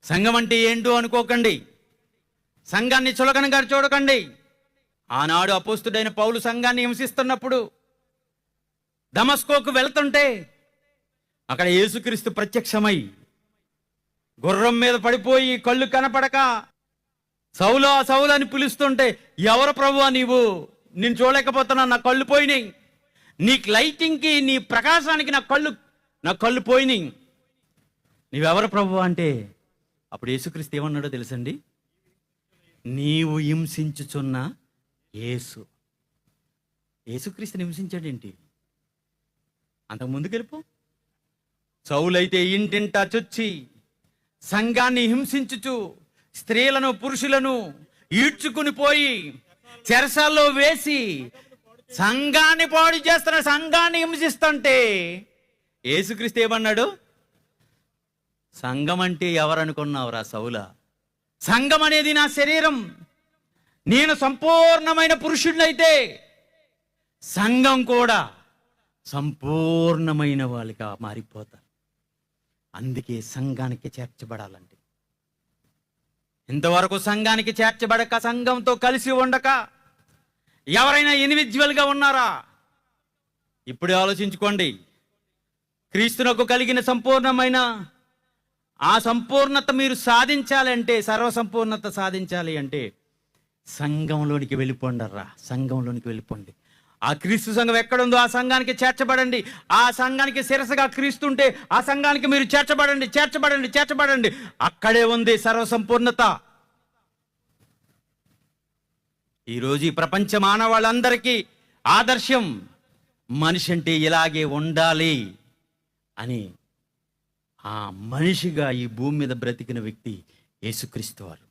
సంఘం అంటే ఏంటో అనుకోకండి, సంఘాన్ని చులకనగా చూడకండి. ఆనాడు అపోస్తుడైన పౌలు సంఘాన్ని హింసిస్తున్నప్పుడు దమస్కోకు వెళ్తుంటే అక్కడ యేసుక్రీస్తు ప్రత్యక్షమై గుర్రం మీద పడిపోయి కళ్ళు కనపడక సౌలా సౌలు అని పిలుస్తుంటే, ఎవరు ప్రభువా నీవు, నేను చూడలేకపోతున్నా, నా కళ్ళు పోయినాయి, నీ లైటింగ్కి నీ ప్రకాశానికి నా కళ్ళు పోయినాయి, నీవెవరు ప్రభువా అంటే అప్పుడు యేసుక్రీస్తు ఏమన్నాడో తెలుసండి? నీవు హింసించుచున్న యేసుక్రీస్తుని హింసించాడేంటి? అంతకు ముందుకెళ్ళిపో. సౌలైతే ఇంటింటా చొచ్చి సంఘాన్ని హింసించుచు స్త్రీలను పురుషులను ఈడ్చుకుని పోయి చెరసాల్లో వేసి సంఘాన్ని పాడు చేస్తున్న, సంఘాన్ని హింసిస్తుంటే యేసుక్రీస్తు ఏమన్నాడు? సంఘం అంటే ఎవరనుకున్నావురా సౌలా? సంఘం అనేది నా శరీరం. నేను సంపూర్ణమైన పురుషుడినైతే సంఘం కూడా సంపూర్ణమైన వాళ్ళుగా మారిపోతారు. అందుకే సంఘానికి చేర్చబడాలంటే, ఇంతవరకు సంఘానికి చేర్చబడక, సంఘంతో కలిసి ఉండక ఎవరైనా ఇండివిజువల్గా ఉన్నారా? ఇప్పుడే ఆలోచించుకోండి. క్రీస్తునకు కలిగిన సంపూర్ణమైన ఆ సంపూర్ణత మీరు సాధించాలంటే, సర్వసంపూర్ణత సాధించాలి అంటే సంఘంలోనికి వెళ్ళిపోండర్రా, సంఘంలోనికి వెళ్ళిపోండి. ఆ క్రీస్తు సంఘం ఎక్కడుందో ఆ సంఘానికి చేర్చబడండి. ఆ సంఘానికి శిరసగా క్రీస్తుంటే ఆ సంఘానికి మీరు చేర్చబడండి, చేర్చబడండి, చేర్చబడండి. అక్కడే ఉంది సర్వసంపూర్ణత. ఈరోజు ఈ ప్రపంచ మానవాళ్ళందరికీ ఆదర్శం మనిషి అంటే ఇలాగే ఉండాలి అని ఆ మనిషిగా ఈ భూమి మీద బ్రతికిన వ్యక్తి యేసుక్రీస్తు వారు.